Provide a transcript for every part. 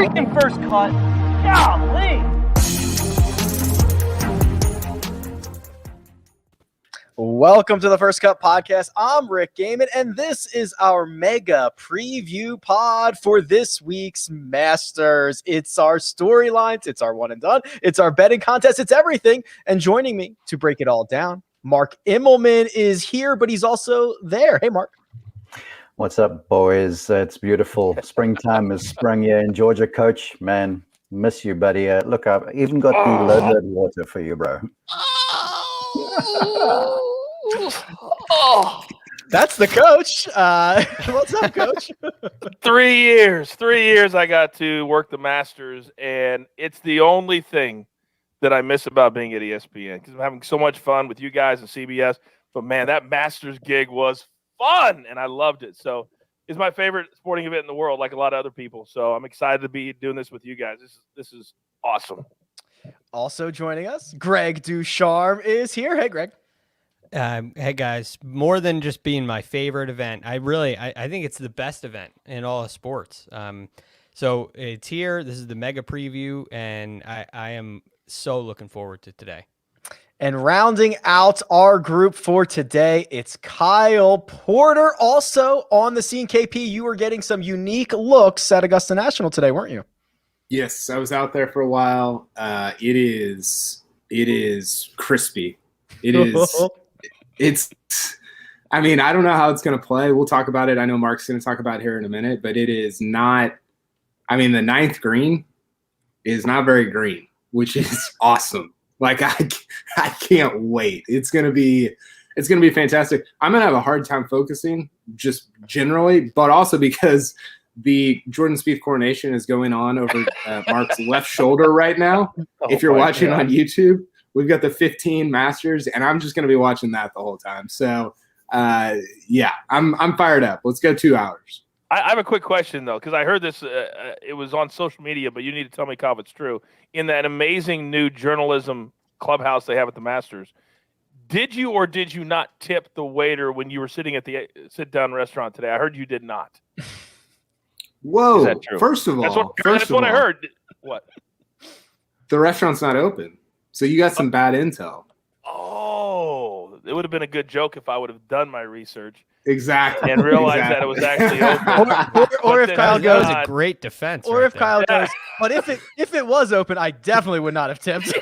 freaking first cut. Golly. Welcome to the First Cut Podcast. I'm Rick Gehman, and this is our mega preview pod for this week's Masters. It's our storylines, it's our one and done, it's our betting contest, it's everything. And joining me to break it all down, Mark Immelman is here, but he's also there. Hey, Mark. What's up, boys? It's beautiful. Springtime is sprung here in Georgia, Coach. Man, miss you, buddy. Look, I've even got the loaded water for you, bro. Oh, That's the coach. What's up, Coach? 3 years. 3 years I got to work the Masters, and it's the only thing that I miss about being at ESPN because I'm having so much fun with you guys and CBS. But, man, that Masters gig was fun, and I loved it. So it's my favorite sporting event in the world, like a lot of other people. So I'm excited to be doing this with you guys. This is awesome. Also joining us, Greg DuCharme is here. Hey, Greg. Hey guys, more than just being my favorite event, I think it's the best event in all of sports. So it's here. This is the mega preview, and I am so looking forward to today. And rounding out our group for today, it's Kyle Porter, also on the scene. KP, you were getting some unique looks at Augusta National today, weren't you? Yes, I was out there for a while. It is crispy. It's I mean, I don't know how it's going to play. We'll talk about it. I know Mark's going to talk about it here in a minute, but it is not, I mean, the ninth green is not very green, which is awesome. Like I can't wait. It's going to be fantastic. I'm going to have a hard time focusing just generally, but also because the Jordan Spieth coronation is going on over Mark's left shoulder right now. If you're watching on YouTube, we've got the 15 Masters, and I'm just going to be watching that the whole time. So, yeah, I'm fired up. Let's go 2 hours. I have a quick question, though, because I heard this. It was on social media, but you need to tell me, Kyle, if it's true. In that amazing new journalism clubhouse they have at the Masters, did you or did you not tip the waiter when you were sitting at the sit-down restaurant today? I heard you did not. Whoa! Is that true? First of all, that's what I heard. What? The restaurant's not open, so you got some bad intel. Oh, it would have been a good joke if I would have done my research. Exactly. And realized that it was actually open. Or if Kyle That goes, was a great defense. or right if there. Kyle goes, but if it was open, I definitely would not have tipped.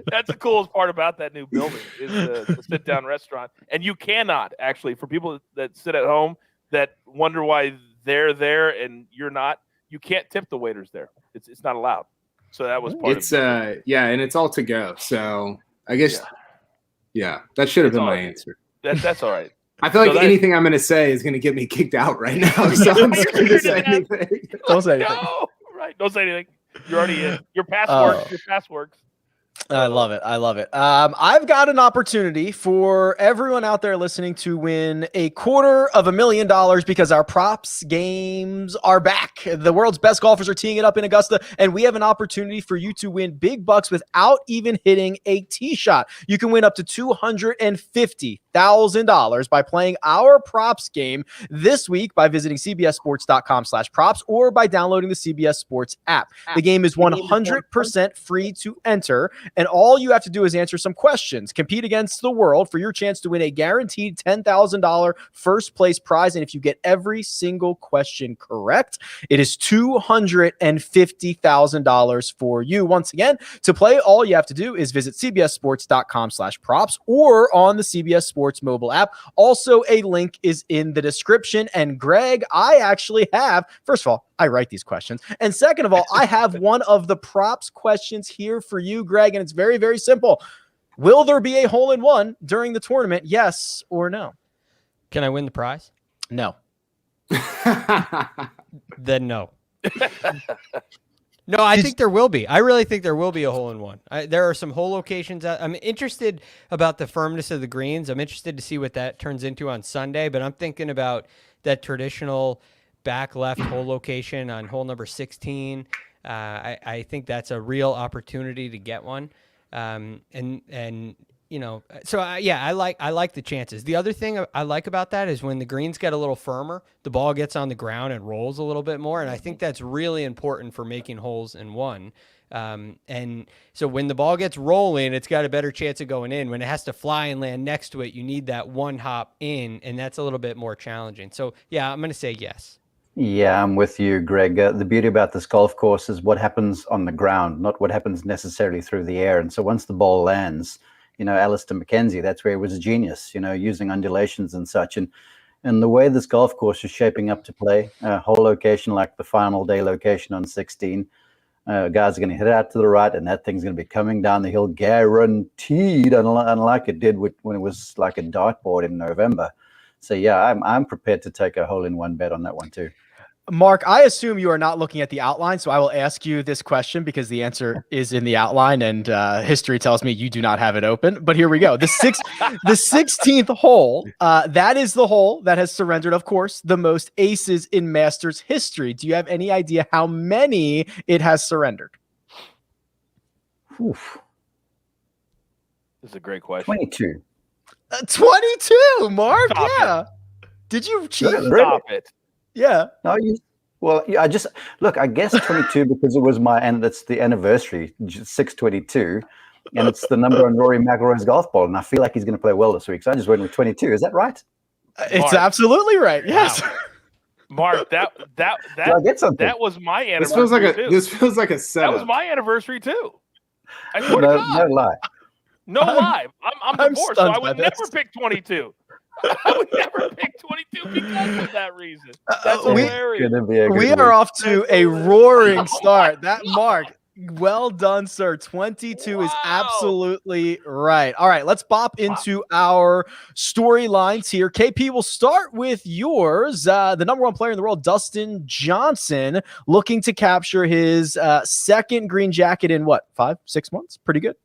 That's the coolest part about that new building is the sit-down restaurant. And you cannot, actually, for people that sit at home that wonder why they're there and you're not, you can't tip the waiters there. It's not allowed. So that was part of it. Yeah, and it's all to go. So I guess that should have been my answer. That's all right. I feel like anything I'm going to say is going to get me kicked out right now. So I'm just going to say anything. Don't say anything. No, right. Don't say anything. You're already in. Your pass works. I love it. I love it. I've got an opportunity for everyone out there listening to win $250,000 because our props games are back. The world's best golfers are teeing it up in Augusta, and we have an opportunity for you to win big bucks without even hitting a tee shot. You can win up to $250,000 by playing our props game this week by visiting cbssports.com/props or by downloading the CBS Sports app. The game is 100% free to enter, and all you have to do is answer some questions. Compete against the world for your chance to win a guaranteed $10,000 first place prize. And if you get every single question correct, it is $250,000 for you. Once again, to play, all you have to do is visit cbssports.com/props or on the CBS Sports mobile app. Also, a link is in the description. And Greg, I actually have, first of all, I write these questions. And second of all, I have one of the props questions here for you, Greg, and it's very, very simple. Will there be a hole-in-one during the tournament? Yes or no? Can I win the prize? No. Then no. No, I think there will be. I really think there will be a hole-in-one. There are some hole locations. I'm interested about the firmness of the greens. I'm interested to see what that turns into on Sunday, but I'm thinking about that traditional back left hole location on hole number 16. I think that's a real opportunity to get one. And I like the chances. The other thing I like about that is when the greens get a little firmer, the ball gets on the ground and rolls a little bit more. And I think that's really important for making holes in one. And so when the ball gets rolling, it's got a better chance of going in. When it has to fly and land next to it, you need that one hop in, and that's a little bit more challenging. So yeah, I'm going to say yes. Yeah, I'm with you, Greg. The beauty about this golf course is what happens on the ground, not what happens necessarily through the air. And so once the ball lands, Alistair McKenzie, that's where he was a genius, using undulations and such. And the way this golf course is shaping up to play, a whole location like the final day location on 16, guys are going to hit out to the right, and that thing's going to be coming down the hill guaranteed, unlike it did when it was like a dartboard in November. So yeah, I'm prepared to take a hole-in-one bet on that one too. Mark, I assume you are not looking at the outline, so I will ask you this question because the answer is in the outline, and history tells me you do not have it open. But here we go. The 16th hole, that is the hole that has surrendered, of course, the most aces in Masters history. Do you have any idea how many it has surrendered? Oof. This is a great question. 22. 22, Mark. Stop yeah. Did you cheat? Stop it. Yeah. No, I just look. I guess 22 because it was and that's the anniversary, 622, and it's the number on Rory McIlroy's golf ball, and I feel like he's going to play well this week, so I just went with 22. Is that right? It's absolutely right. Yes. Wow. Mark, that I get something? that was my This anniversary. feels like a setup. That was my anniversary too. I swear to No God. lie. No lie. I'm divorced, so stunned I by would this. never pick 22. I would never pick 22 because of that reason. That's we- hilarious. Gonna be a good We week. are off to a roaring start. That Mark, well done, sir. 22 is Wow. absolutely right. All right, let's bop into our storylines here. KP, we'll start with yours. The number one player in the world, Dustin Johnson, looking to capture his second green jacket in 5-6 months? Pretty good.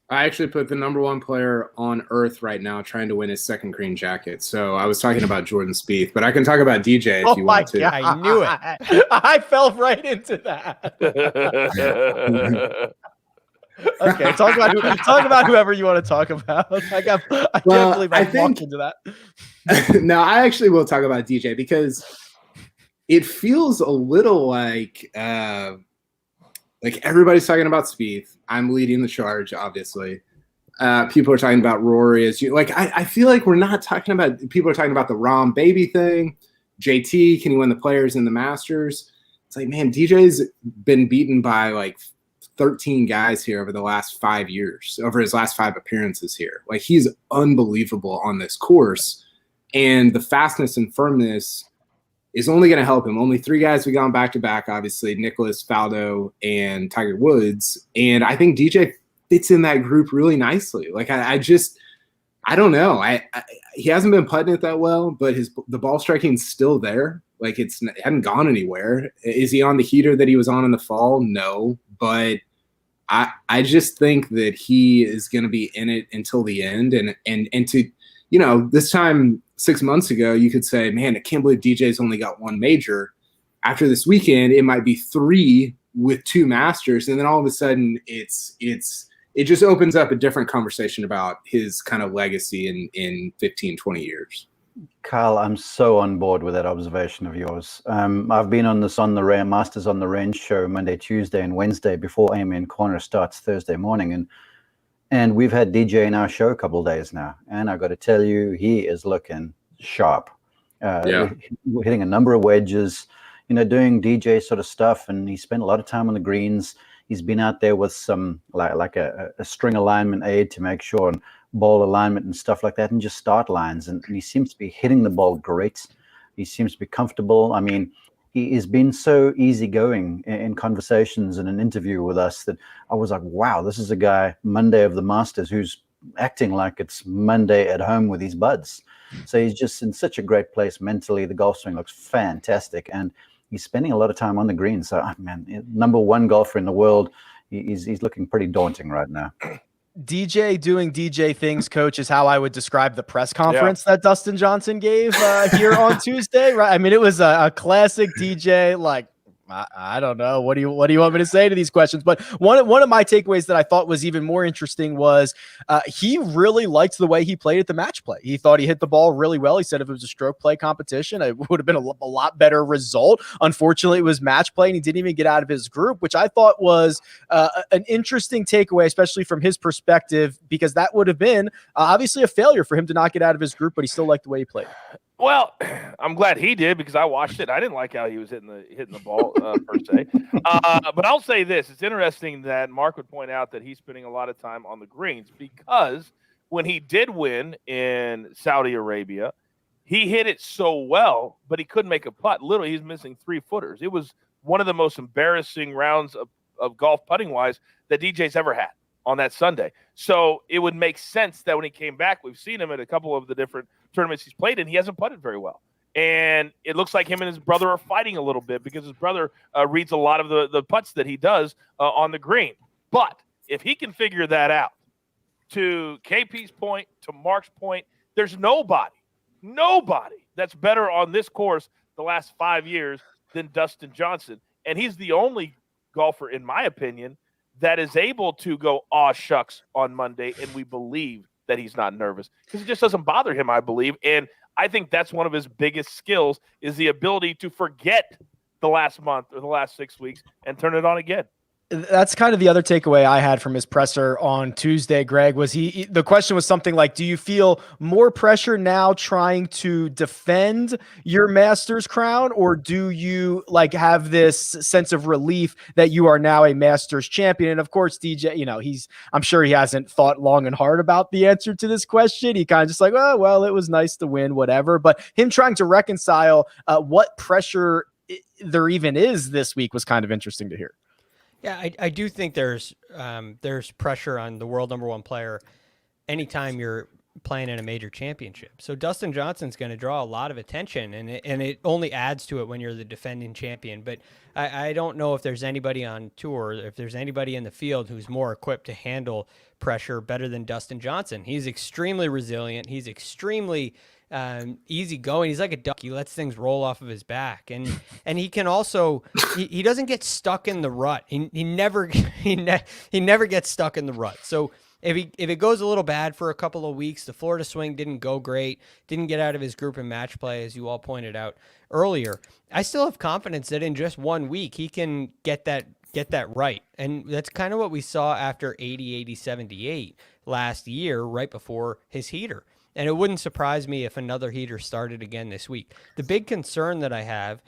I actually put the number one player on earth right now trying to win his second green jacket. So I was talking about Jordan Spieth, but I can talk about DJ if you want to. God. I knew it. I fell right into that. Okay, talk about whoever you want to talk about. I can't believe I walked into that. No, I actually will talk about DJ because it feels a little like everybody's talking about Spieth. I'm leading the charge, obviously. People are talking about Rory as you I feel like we're not talking about. People are talking about the Rahm baby thing. JT, can he win the Players and the Masters? It's like, man, DJ's been beaten by 13 guys here over the last 5 years, over his last 5 appearances here. He's unbelievable on this course, and the fastness and firmness is only going to help him. Only 3 guys we gone back-to-back, obviously, Nicholas, Faldo, and Tiger Woods. And I think DJ fits in that group really nicely. I don't know. He hasn't been putting it that well, but the ball striking's still there. It hadn't gone anywhere. Is he on the heater that he was on in the fall? No. But I just think that he is going to be in it until the end. And to, this time 6 months ago, you could say, man, I can't believe DJ's only got 1 major. After this weekend, it might be 3 with 2 Masters. And then all of a sudden it just opens up a different conversation about his kind of legacy in 15, 20 years. Kyle, I'm so on board with that observation of yours. I've been on this Masters on the Range show Monday, Tuesday, and Wednesday before Amy and Corner starts Thursday morning. And we've had DJ in our show a couple of days now. And I got to tell you, he is looking sharp. We're hitting a number of wedges, doing DJ sort of stuff. And he spent a lot of time on the greens. He's been out there with some like a string alignment aid to make sure, and ball alignment and stuff like that, and just start lines. And he seems to be hitting the ball great. He seems to be comfortable. I mean, he has been so easygoing in conversations and an interview with us that I was like, wow, this is a guy Monday of the Masters who's acting like it's Monday at home with his buds. So he's just in such a great place mentally. The golf swing looks fantastic, and he's spending a lot of time on the green. So, man, number one golfer in the world, he's looking pretty daunting right now. DJ doing DJ things, coach, is how I would describe the press conference that Dustin Johnson gave here on Tuesday. Right? I mean, it was a classic DJ, I don't know. What do you want me to say to these questions? But one of my takeaways that I thought was even more interesting was he really liked the way he played at the match play. He thought he hit the ball really well. He said if it was a stroke play competition, it would have been a lot better result. Unfortunately, it was match play, and he didn't even get out of his group, which I thought was an interesting takeaway, especially from his perspective, because that would have been obviously a failure for him to not get out of his group, but he still liked the way he played. Well, I'm glad he did because I watched it. I didn't like how he was hitting the ball per se. But I'll say this: it's interesting that Mark would point out that he's spending a lot of time on the greens because when he did win in Saudi Arabia, he hit it so well, but he couldn't make a putt. Literally, he's missing 3-footers. It was one of the most embarrassing rounds of golf putting wise that DJ's ever had on that Sunday. So it would make sense that when he came back, we've seen him at a couple of the different tournaments he's played in, he hasn't putted very well. And it looks like him and his brother are fighting a little bit because his brother reads a lot of the putts that he does on the green. But if he can figure that out, to KP's point, to Mark's point, there's nobody that's better on this course the last 5 years than Dustin Johnson. And he's the only golfer, in my opinion, that is able to go, aw shucks, on Monday, and we believe that he's not nervous because it just doesn't bother him, I believe. And I think that's one of his biggest skills is the ability to forget the last month or the last 6 weeks and turn it on again. That's kind of the other takeaway I had from his presser on Tuesday, Greg, was the question was something like, do you feel more pressure now trying to defend your Masters crown, or do you like have this sense of relief that you are now a Masters champion? And of course, DJ, I'm sure he hasn't thought long and hard about the answer to this question. He kind of just like, oh, well, it was nice to win, whatever. But him trying to reconcile what pressure there even is this week was kind of interesting to hear. Yeah, I do think there's pressure on the world number one player anytime you're playing in a major championship. So Dustin Johnson's going to draw a lot of attention, and it only adds to it when you're the defending champion. But I don't know if there's anybody on tour, if there's anybody in the field who's more equipped to handle pressure better than Dustin Johnson. He's extremely resilient. He's extremely easy going. He's like a duck. He lets things roll off of his back, and he can also he doesn't get stuck in the rut. He never gets stuck in the rut. So if it goes a little bad for a couple of weeks, the Florida swing didn't go great, didn't get out of his group in match play, as you all pointed out earlier, I still have confidence that in just 1 week he can get that right. And that's kind of what we saw after 80-78 last year, right before his heater. And it wouldn't surprise me if another heater started again this week. The big concern that I have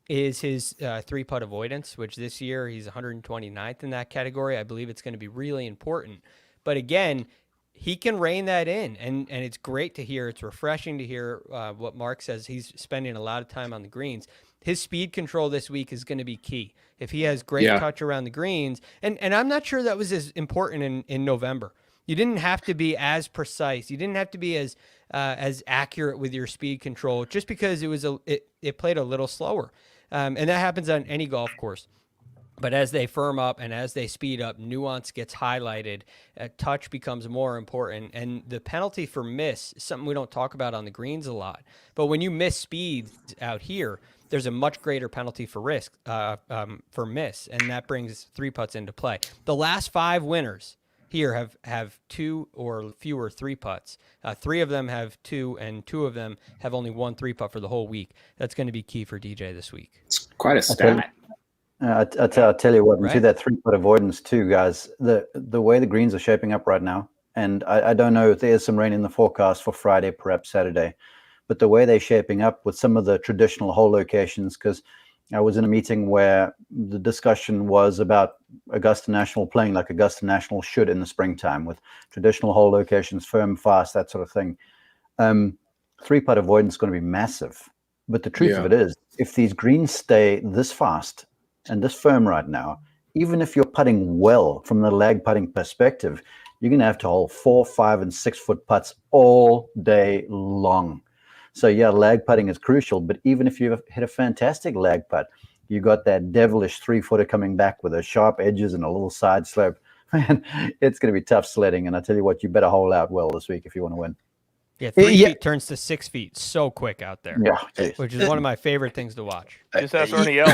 is his 3-putt avoidance, which this year he's 129th in that category. I believe it's going to be really important. But again, he can rein that in, and it's great to hear. It's refreshing to hear what Mark says. He's spending a lot of time on the greens. His speed control this week is going to be key. If he has great touch around the greens, and I'm not sure that was as important in November. You didn't have to be as precise. You didn't have to be as accurate with your speed control just because it played a little slower. And that happens on any golf course. But as they firm up and as they speed up, nuance gets highlighted. Touch becomes more important. And the penalty for miss is something we don't talk about on the greens a lot. But when you miss speeds out here, there's a much greater penalty for risk for miss. And that brings 3-putts into play. The last 5 winners here have 2 or fewer 3-putts. 3 of them have 2, and 2 of them have only 1 3-putt for the whole week. That's going to be key for DJ this week. It's quite a stat. I'll tell you what, Right. to that 3-putt avoidance too, guys, the way the greens are shaping up right now, and I don't know if there's some rain in the forecast for Friday, perhaps Saturday, but the way they're shaping up with some of the traditional hole locations, because I was in a meeting where the discussion was about Augusta National playing like Augusta National should in the springtime with traditional hole locations, firm, fast, that sort of thing. 3-putt avoidance is going to be massive. But the truth of it is, if these greens stay this fast and this firm right now, even if you're putting well from the lag putting perspective, you're going to have to hold 4, 5, and 6-foot putts all day long. So yeah, lag putting is crucial, but even if you hit a fantastic lag putt, you got that devilish 3-footer coming back with those sharp edges and a little side slope. Man, it's going to be tough sledding. And I tell you what, you better hole out well this week if you want to win. Yeah, 3 Yeah. feet turns to 6 feet so quick out there. Yeah, geez. Which is one of my favorite things to watch. Just ask Ernie Els.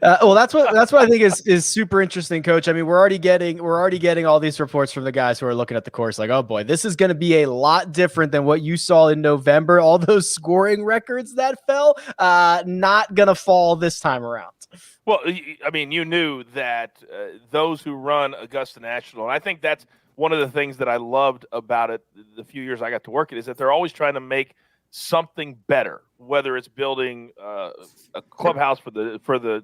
Well, that's what I think is super interesting, Coach. I mean, we're already getting all these reports from the guys who are looking at the course, like, oh boy, this is going to be a lot different than what you saw in November. All those scoring records that fell, not going to fall this time around. Well, I mean, you knew that those who run Augusta National, and I think that's one of the things that I loved about it the few years I got to work it, is that they're always trying to make something better, whether it's building a clubhouse for the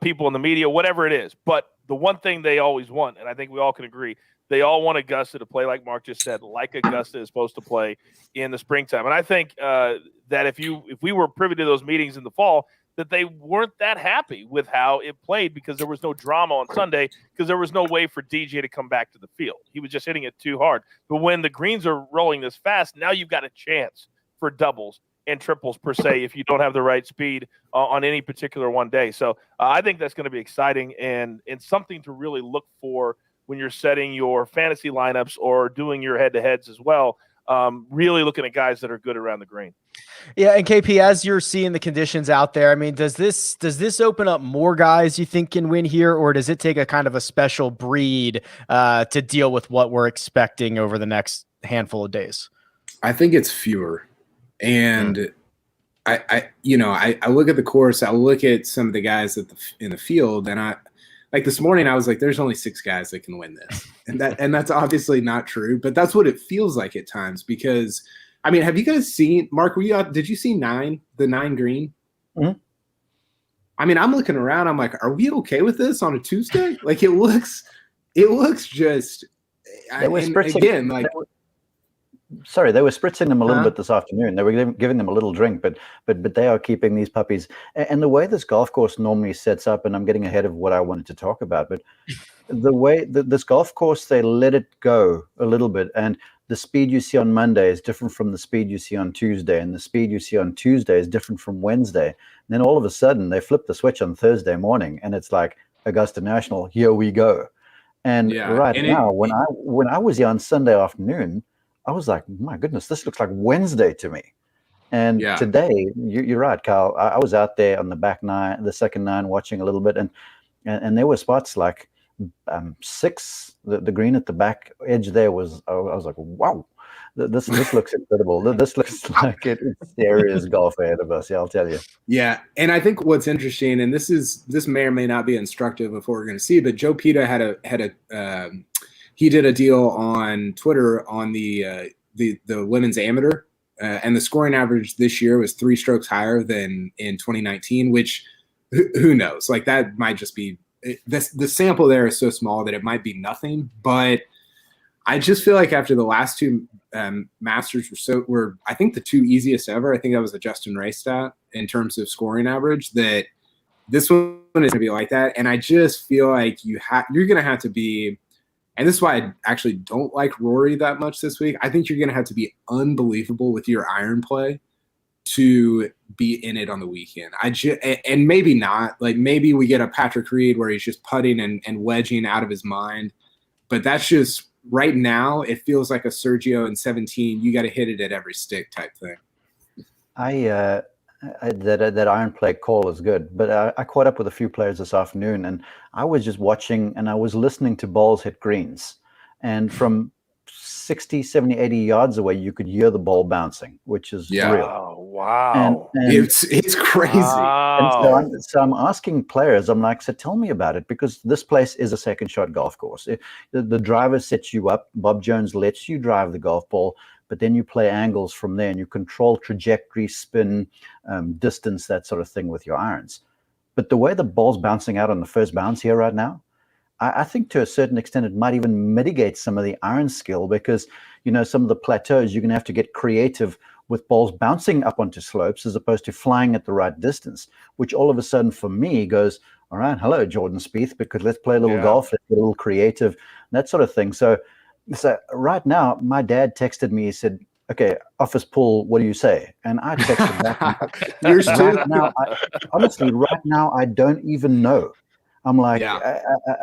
people in the media, whatever it is. But the one thing they always want, and I think we all can agree, they all want Augusta to play, like Mark just said, like Augusta is supposed to play in the springtime. And I think that if we were privy to those meetings in the fall, that they weren't that happy with how it played because there was no drama on Sunday because there was no way for DJ to come back to the field. He was just hitting it too hard. But when the greens are rolling this fast, now you've got a chance for doubles and triples per se if you don't have the right speed on any particular one day. So I think that's going to be exciting and something to really look for when you're setting your fantasy lineups or doing your head-to-heads as well. Really looking at guys that are good around the green. Yeah, and KP, as you're seeing the conditions out there, I mean, does this open up more guys you think can win here, or does it take a kind of a special breed to deal with what we're expecting over the next handful of days? I think it's fewer, and I look at the course, I look at some of the guys in the field, and I like this morning I was like, there's only 6 guys that can win this, and that's obviously not true, but that's what it feels like at times because. I mean, have you guys seen Mark? Did you see the 9 green? Mm-hmm. I mean, I'm looking around. I'm like, are we okay with this on a Tuesday? Like, it looks just. They were spritzing, again, like. They were spritzing them a little bit this afternoon. They were giving them a little drink, but they are keeping these puppies. And the way this golf course normally sets up, and I'm getting ahead of what I wanted to talk about, but the way this golf course, they let it go a little bit, and the speed you see on Monday is different from the speed you see on Tuesday, and the speed you see on Tuesday is different from Wednesday. And then all of a sudden, they flip the switch on Thursday morning, and it's like Augusta National, here we go. And now, when I was here on Sunday afternoon, I was like, my goodness, this looks like Wednesday to me. And today, you're right, Kyle. I was out there on the second 9, watching a little bit, and there were spots like 6. The green at the back edge there was. I was like, wow, this looks incredible. This looks like it's serious golf ahead of us. Yeah, I'll tell you. Yeah, and I think what's interesting, and this may or may not be instructive of what we're going to see, but Joe Pita he did a deal on Twitter on the women's amateur, and the scoring average this year was 3 strokes higher than in 2019. Which, who knows? Like that might just be. The sample there is so small that it might be nothing, but I just feel like after the last 2 Masters were I think the 2 easiest ever. I think that was the Justin Ray stat in terms of scoring average. That this one is going to be like that, and I just feel like you're going to have to be, and this is why I actually don't like Rory that much this week. I think you're going to have to be unbelievable with your iron play to be in it on the weekend. And maybe not. Like maybe we get a Patrick Reed where he's just putting and wedging out of his mind. But that's just right now. It feels like a Sergio in 17. You got to hit it at every stick type thing. That iron play call is good, but I caught up with a few players this afternoon, and I was just watching and I was listening to balls hit greens, and from 60, 70, 80 yards away, you could hear the ball bouncing, which is real. Wow. And it's crazy. Wow. And so I'm asking players, I'm like, so tell me about it, because this place is a second shot golf course. The driver sets you up. Bob Jones lets you drive the golf ball, but then you play angles from there and you control trajectory, spin, distance, that sort of thing with your irons. But the way the ball's bouncing out on the first bounce here right now, I think to a certain extent it might even mitigate some of the iron skill, because, some of the plateaus, you're going to have to get creative with balls bouncing up onto slopes as opposed to flying at the right distance, which all of a sudden for me goes, all right, hello, Jordan Spieth, because let's play a little golf, let's get a little creative, that sort of thing. So right now, my dad texted me, he said, okay, office pool, what do you say? And I texted back. Yours too? Honestly, right now, I don't even know. I'm like,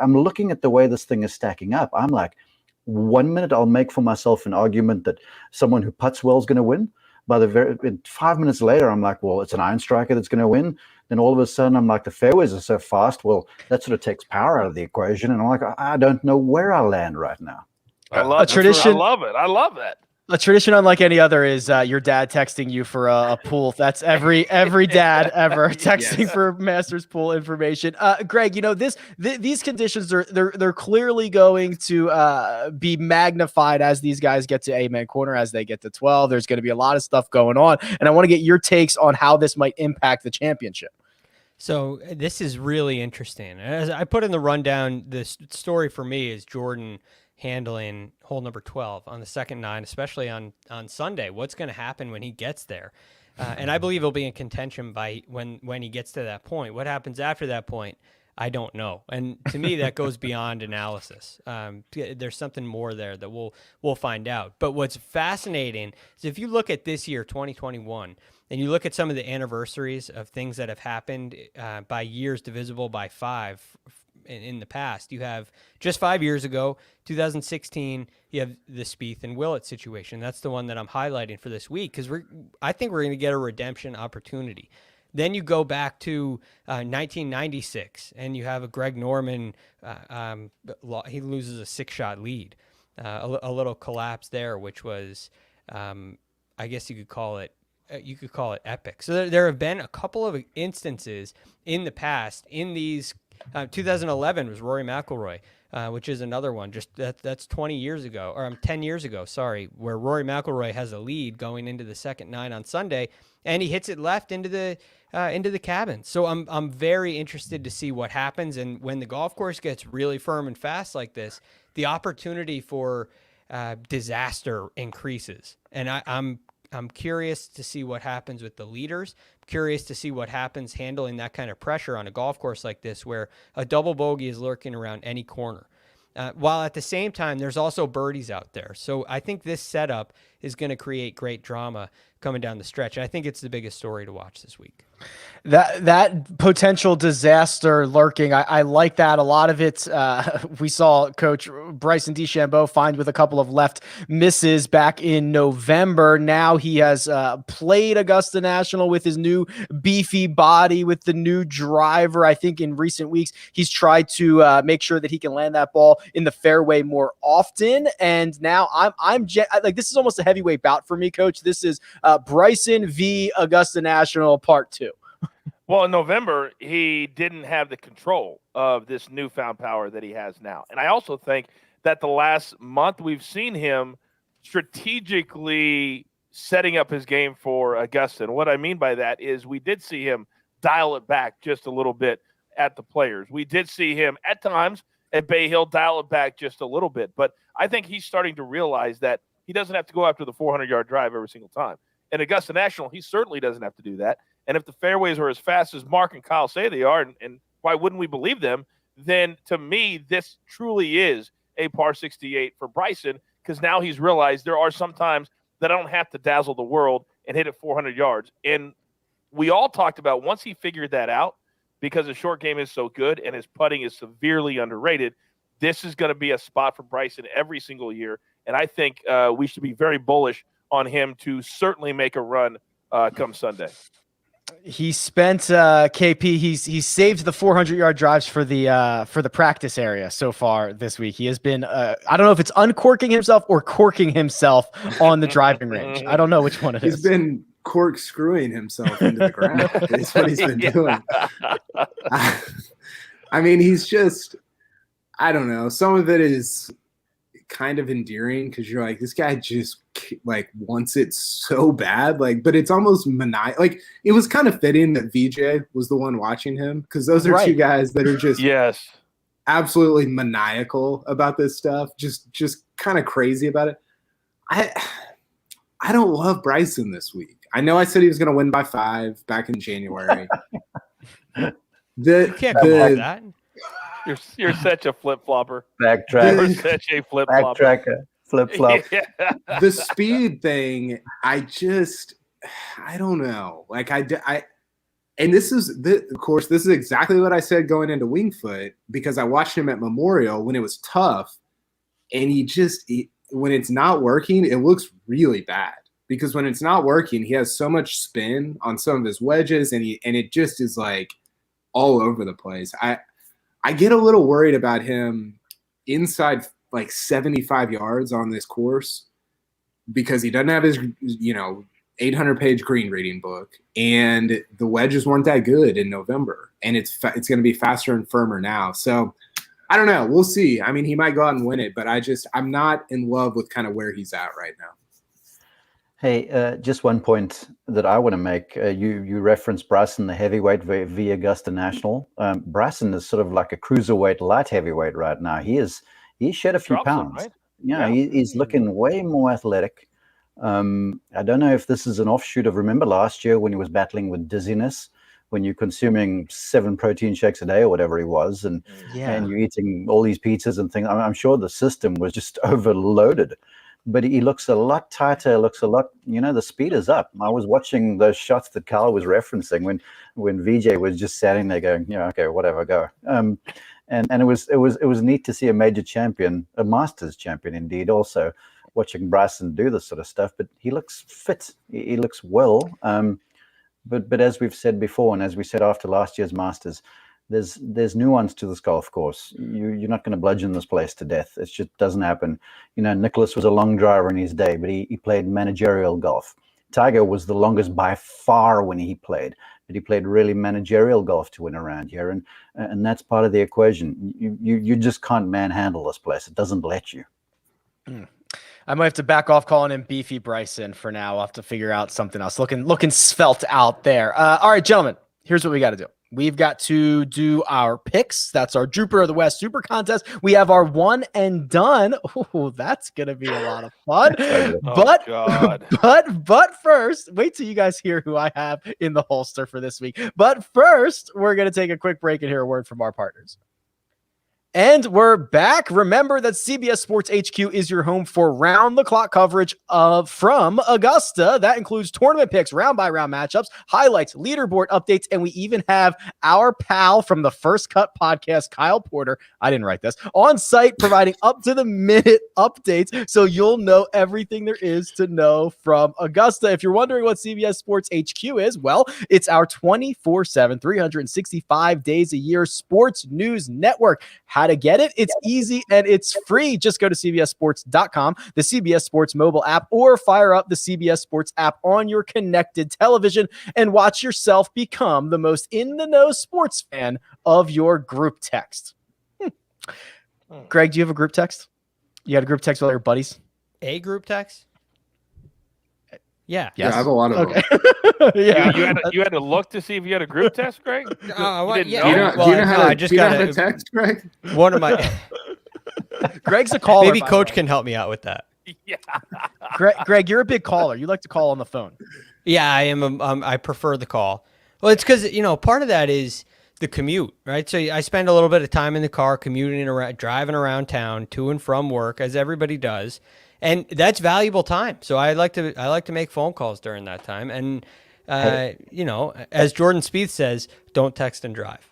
I'm looking at the way this thing is stacking up. I'm like, 1 minute I'll make for myself an argument that someone who putts well is going to win. 5 minutes later, I'm like, well, it's an iron striker that's going to win. Then all of a sudden, I'm like, the fairways are so fast. Well, that sort of takes power out of the equation. And I'm like, I don't know where I land right now. I love tradition. I love it. I love that. A tradition unlike any other is your dad texting you for a pool. That's every dad ever texting for Masters pool information. Greg, these conditions they're clearly going to be magnified as these guys get to Amen Corner, as they get to 12. There's going to be a lot of stuff going on, and I want to get your takes on how this might impact the championship. So this is really interesting. As I put in the rundown, this story for me is Jordan handling hole number 12 on the second 9, especially on Sunday. What's going to happen when he gets there? And I believe he'll be in contention by when he gets to that point. What happens after that point, I don't know. And to me, that goes beyond analysis. There's something more there that we'll find out. But what's fascinating is if you look at this year, 2021, and you look at some of the anniversaries of things that have happened by years divisible by 5 in the past. You have just 5 years ago, 2016, you have the Spieth and Willett situation. That's the one that I'm highlighting for this week because I think we're going to get a redemption opportunity. Then you go back to 1996, and you have a Greg Norman. He loses a 6-shot lead, a little collapse there, which was, I guess you could call it. You could call it epic. So there have been a couple of instances in the past in these. 2011 was Rory McIlroy, which is another one. Just that's 20 years ago, or 10 years ago, sorry, where Rory McIlroy has a lead going into the second 9 on Sunday, and he hits it left into the cabin. So I'm very interested to see what happens, and when the golf course gets really firm and fast like this, the opportunity for disaster increases, and I'm curious to see what happens with the leaders. I'm curious to see what happens handling that kind of pressure on a golf course like this where a double bogey is lurking around any corner. While at the same time, there's also birdies out there. So I think this setup is going to create great drama coming down the stretch. And I think it's the biggest story to watch this week. That potential disaster lurking, I like that. A lot of it, we saw Coach Bryson DeChambeau find with a couple of left misses back in November. Now he has played Augusta National with his new beefy body, with the new driver. I think in recent weeks, he's tried to make sure that he can land that ball in the fairway more often. And now I'm like, this is almost a heavyweight bout for me, Coach. This is Bryson v. Augusta National Part 2. Well, in November, he didn't have the control of this newfound power that he has now. And I also think that the last month we've seen him strategically setting up his game for Augusta. And what I mean by that is we did see him dial it back just a little bit at the Players. We did see him at times at Bay Hill dial it back just a little bit. But I think he's starting to realize that he doesn't have to go after the 400-yard drive every single time. And Augusta National, he certainly doesn't have to do that. And if the fairways are as fast as Mark and Kyle say they are, and why wouldn't we believe them, then to me, this truly is a par 68 for Bryson, because now he's realized there are some times that I don't have to dazzle the world and hit it 400 yards. And we all talked about once he figured that out, because his short game is so good and his putting is severely underrated, this is going to be a spot for Bryson every single year. And I think we should be very bullish on him to certainly make a run come Sunday. He spent KP. He's saved the 400-yard drives for the practice area so far this week. He has been I don't know if it's uncorking himself or corking himself on the driving range. I don't know which one it is. He's been corkscrewing himself into the ground. Is what he's been doing. I mean, he's just, I don't know. Some of it is kind of endearing because you're like, this guy just like wants it so bad, like, but it's almost maniacal. Like, it was kind of fitting that VJ was the one watching him, because those are two guys that are just absolutely maniacal about this stuff, just kind of crazy about it. I don't love Bryson this week. I know I said he was going to win by 5 back in January. You can't believe that. You're such a flip-flopper. Backtrack. You're such a flip-flopper. Backtracker. Flip-flop. Yeah. The speed thing, I don't know. Like, and this is, of course, this is exactly what I said going into Wingfoot, because I watched him at Memorial when it was tough, and when it's not working, it looks really bad. Because when it's not working, he has so much spin on some of his wedges, and it just is like all over the place. I get a little worried about him inside like 75 yards on this course because he doesn't have his 800-page green reading book, and the wedges weren't that good in November, and it's going to be faster and firmer now. So I don't know. We'll see. I mean, he might go out and win it, but I'm not in love with kind of where he's at right now. Hey, just one point that I want to make. You referenced Bryson, the heavyweight via Augusta National. Bryson is sort of like a cruiserweight, light heavyweight right now. He's shed a few pounds. Right? Yeah, he's looking way more athletic. I don't know if this is an offshoot of, remember last year when he was battling with dizziness, when you're consuming 7 protein shakes a day or whatever he was, and you're eating all these pizzas and things. I'm sure the system was just overloaded. But he looks a lot tighter, looks a lot, the speed is up. I was watching those shots that Kyle was referencing when VJ was just sitting there going, okay, whatever, go. And it was neat to see a major champion, a Masters champion indeed, also watching Bryson do this sort of stuff. But he looks fit, he looks well. But as we've said before, and as we said after last year's Masters, there's nuance to this golf course. You're not going to bludgeon this place to death. It just doesn't happen. Nicholas was a long driver in his day, but he played managerial golf. Tiger was the longest by far when he played, but he played really managerial golf to win around here, and that's part of the equation. You just can't manhandle this place. It doesn't let you. I might have to back off calling him Beefy Bryson for now. I'll have to figure out something else. Looking svelte out there. All right, gentlemen, here's what we got to do. We've got to do our picks. That's our Drooper of the West Super Contest. We have our one and done. Oh, that's going to be a lot of fun. But first, wait till you guys hear who I have in the holster for this week. But first, we're going to take a quick break and hear a word from our partners. And we're back. Remember that CBS Sports HQ is your home for round-the-clock coverage from Augusta. That includes tournament picks, round-by-round matchups, highlights, leaderboard updates, and we even have our pal from the First Cut podcast, Kyle Porter, I didn't write this, on site providing up-to-the-minute updates so you'll know everything there is to know from Augusta. If you're wondering what CBS Sports HQ is, well, it's our 24/7, 365 days a year sports news network. How to get it? It's easy and it's free. Just go to cbssports.com, the CBS Sports mobile app, or fire up the CBS Sports app on your connected television and watch yourself become the most in-the-know sports fan of your group text. Greg, do you have a group text? You got a group text with all your buddies? A group text? Yeah. Yes. Yeah, I have a lot of them. Yeah, you had to look to see if you had a group text, Greg. Do you know how to text, Greg? One of my Greg's a caller. Maybe Coach can help me out with that. Yeah. Greg, you're a big caller. You like to call on the phone. Yeah, I am. I prefer the call. Well, it's because part of that is the commute, right? So I spend a little bit of time in the car commuting around, driving around town to and from work, as everybody does. And that's valuable time. So I like to make phone calls during that time. And, as Jordan Spieth says, don't text and drive.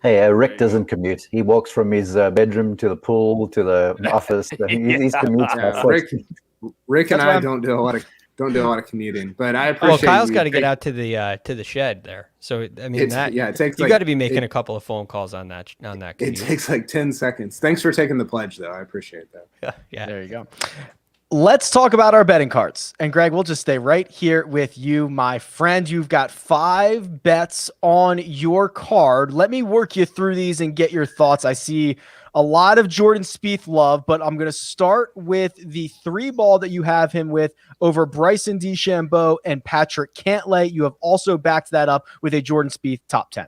Hey, Rick doesn't commute. He walks from his bedroom to the pool to the office. He's commutes. Rick and I don't do a lot of commuting, but I appreciate. Well, Kyle's got to get out to the shed there. So I mean, it takes. You got to be making a couple of phone calls on that. Commute. It takes like 10 seconds. Thanks for taking the pledge, though. I appreciate that. Yeah. There you go. Let's talk about our betting cards. And Greg, we'll just stay right here with you, my friend. You've got 5 bets on your card. Let me work you through these and get your thoughts. I see a lot of Jordan Spieth love, but I'm going to start with the 3-ball that you have him with over Bryson DeChambeau and Patrick Cantlay. You have also backed that up with a Jordan Spieth top 10.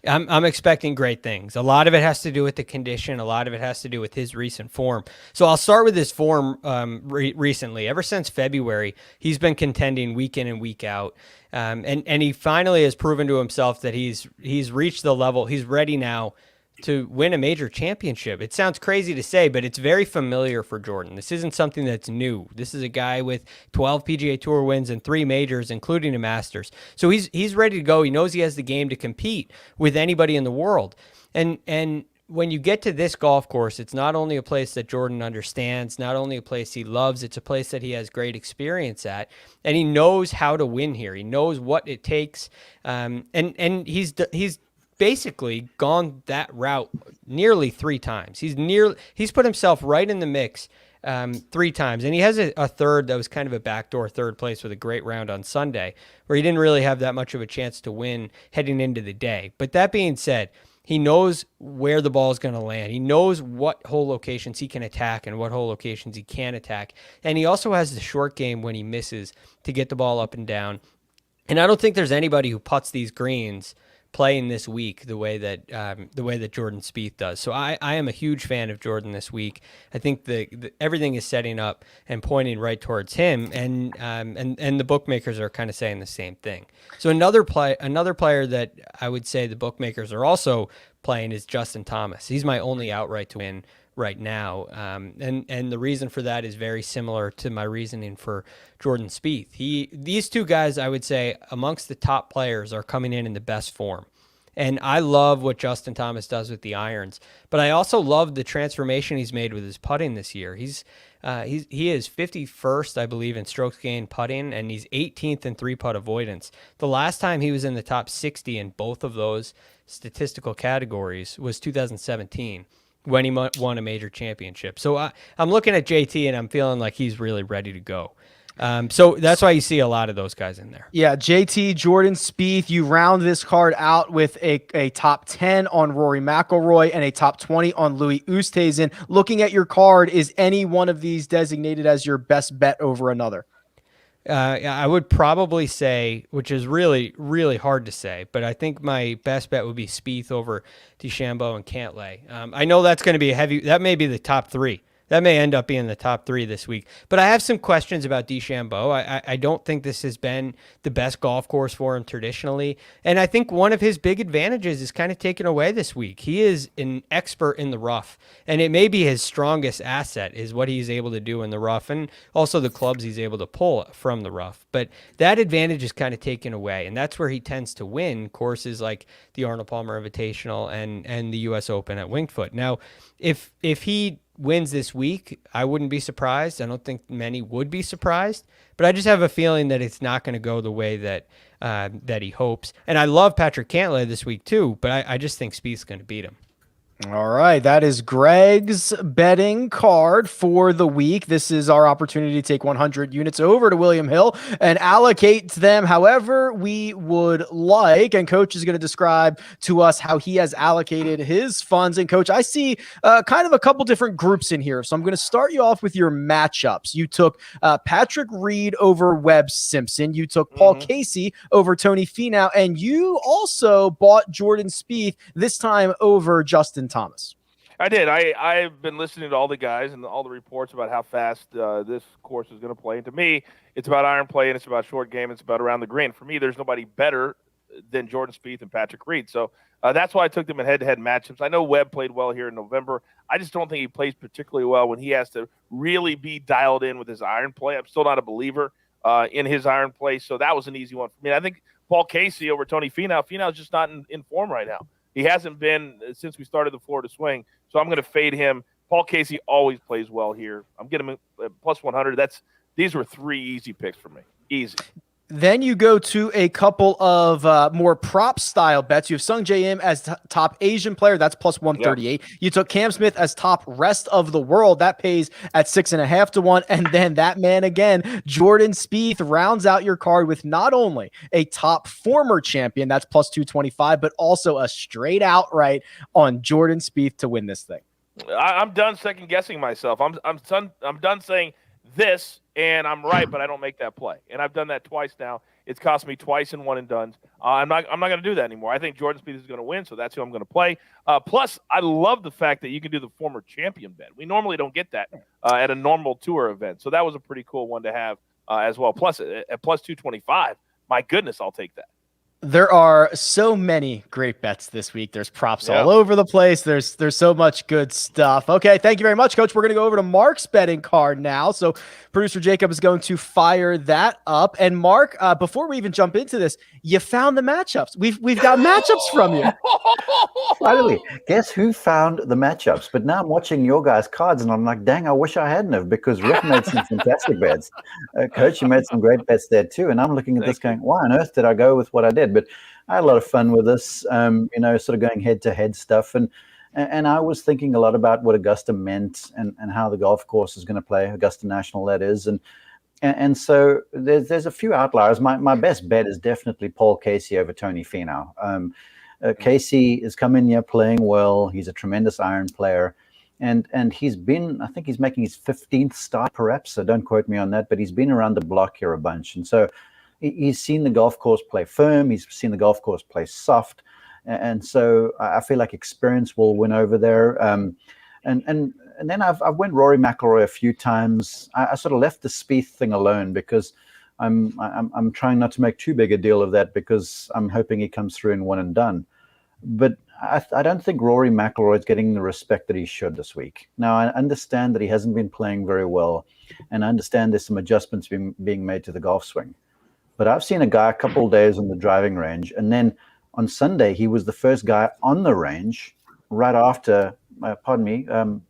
I'm expecting great things. A lot of it has to do with the condition. A lot of it has to do with his recent form. So I'll start with his form recently. Ever since February, he's been contending week in and week out. And he finally has proven to himself that he's reached the level. He's ready now to win a major championship. It sounds crazy to say, but it's very familiar for Jordan. This isn't something that's new. This is a guy with 12 PGA Tour wins and 3 majors, including a Masters. So he's ready to go. He knows he has the game to compete with anybody in the world. And when you get to this golf course, it's not only a place that Jordan understands, not only a place he loves, it's a place that he has great experience at, and he knows how to win here. He knows what it takes, and he's basically gone that route nearly 3 times. He's put himself right in the mix 3 times, and he has a third that was kind of a backdoor third place with a great round on Sunday, where he didn't really have that much of a chance to win heading into the day. But that being said, he knows where the ball is going to land. He knows what hole locations he can attack and what hole locations he can't attack. And he also has the short game when he misses to get the ball up and down. And I don't think there's anybody who putts these greens playing this week the way that Jordan Spieth does. So I am a huge fan of Jordan this week. I think the everything is setting up and pointing right towards him, and the bookmakers are kind of saying the same thing. So another player that I would say the bookmakers are also playing is Justin Thomas. He's my only outright to win right now, and the reason for that is very similar to my reasoning for Jordan Spieth. These two guys, I would say, amongst the top players, are coming in the best form. And I love what Justin Thomas does with the irons, but I also love the transformation he's made with his putting this year. He is 51st, I believe, in strokes gained putting, and he's 18th in 3-putt avoidance. The last time he was in the top 60 in both of those statistical categories was 2017. When he won a major championship. So I'm looking at JT and I'm feeling like he's really ready to go. So that's why you see a lot of those guys in there. Yeah, JT, Jordan Spieth, you round this card out with a top 10 on Rory McIlroy and a top 20 on Louis Oosthuizen. Looking at your card, is any one of these designated as your best bet over another? I would probably say, which is really, really hard to say, but I think my best bet would be Spieth over DeChambeau and Cantlay. I know that's going to be that may be the top 3. That may end up being the top 3 this week. But I have some questions about DeChambeau. I don't think this has been the best golf course for him traditionally. And I think one of his big advantages is kind of taken away this week. He is an expert in the rough. And it may be his strongest asset is what he's able to do in the rough, and also the clubs he's able to pull from the rough. But that advantage is kind of taken away. And that's where he tends to win courses like the Arnold Palmer Invitational and the U.S. Open at Winged Foot. Now, if he wins this week, I wouldn't be surprised. I don't think many would be surprised, but I just have a feeling that it's not going to go the way that he hopes. And I love Patrick Cantlay this week too, but I just think Spieth's going to beat him. All right, that is Greg's betting card for the week. This is our opportunity to take 100 units over to William Hill and allocate them however we would like. And Coach is going to describe to us how he has allocated his funds. And Coach, I see kind of a couple different groups in here. So I'm going to start you off with your matchups. You took Patrick Reed over Webb Simpson. You took Paul Casey over Tony Finau. And you also bought Jordan Spieth, this time over Justin Thomas. I did. I've been listening to all the guys and all the reports about how fast this course is going to play. And to me, it's about iron play and it's about short game. It's about around the green. For me, there's nobody better than Jordan Spieth and Patrick Reed. So that's why I took them in head-to-head matchups. I know Webb played well here in November. I just don't think he plays particularly well when he has to really be dialed in with his iron play. I'm still not a believer in his iron play. So that was an easy one for me. I think Paul Casey over Tony Finau. Finau's just not in form right now. He hasn't been since we started the Florida swing, so I'm going to fade him. Paul Casey always plays well here. I'm getting him plus 100. These were 3 easy picks for me. Easy. Then you go to a couple of more prop style bets. You have Sung Jae Im as top Asian player. That's plus 138. Yep. You took Cam Smith as top rest of the world. That pays at 6.5 to 1. And then that man again, Jordan Spieth, rounds out your card with not only a top former champion, that's plus 225, but also a straight outright on Jordan Spieth to win this thing. I'm done second guessing myself. I'm done saying this and I'm right, but I don't make that play. And I've done that twice now. It's cost me twice in one and dones. I'm not going to do that anymore. I think Jordan Spieth is going to win, so that's who I'm going to play. Plus, I love the fact that you can do the former champion bet. We normally don't get that at a normal tour event, so that was a pretty cool one to have as well. Plus, at plus 225, my goodness, I'll take that. There are so many great bets this week. There's props all over the place. There's so much good stuff. Okay, thank you very much, Coach. We're going to go over to Mark's betting card now. So producer Jacob is going to fire that up. And Mark, before we even jump into this, you found the matchups. We've got matchups from you. Finally, guess who found the matchups? But now I'm watching your guys' cards, and I'm like, dang, I wish I hadn't have, because Rick made some fantastic bets. Coach, you made some great bets there too. And I'm looking at this going, why on earth did I go with what I did? But I had a lot of fun with this, sort of going head-to-head stuff. And I was thinking a lot about what Augusta meant and how the golf course is going to play, Augusta National, that is. And so there's a few outliers. My best bet is definitely Paul Casey over Tony Finau. Casey has come in here playing well. He's a tremendous iron player. And he's been, I think he's making his 15th start perhaps, so don't quote me on that, but he's been around the block here a bunch. And so he's seen the golf course play firm. He's seen the golf course play soft. And so I feel like experience will win over there. And then I've went Rory McIlroy a few times. I sort of left the Spieth thing alone because I'm trying not to make too big a deal of that, because I'm hoping he comes through in one and done. But I don't think Rory McIlroy is getting the respect that he should this week. Now, I understand that he hasn't been playing very well, and I understand there's some adjustments being made to the golf swing. But I've seen a guy a couple of days on the driving range, and then on Sunday, he was the first guy on the range right after, the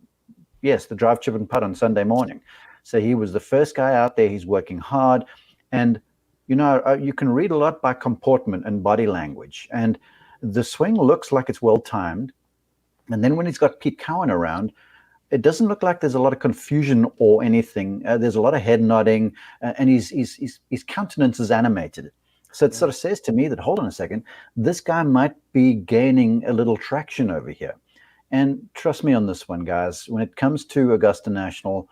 drive, chip, and putt on Sunday morning. So he was the first guy out there. He's working hard. And, you can read a lot by comportment and body language. And the swing looks like it's well-timed. And then when he's got Pete Cowan around, it doesn't look like there's a lot of confusion or anything. There's a lot of head nodding, and his countenance is animated. So it sort of says to me that, hold on a second, this guy might be gaining a little traction over here. And trust me on this one, guys. When it comes to Augusta National,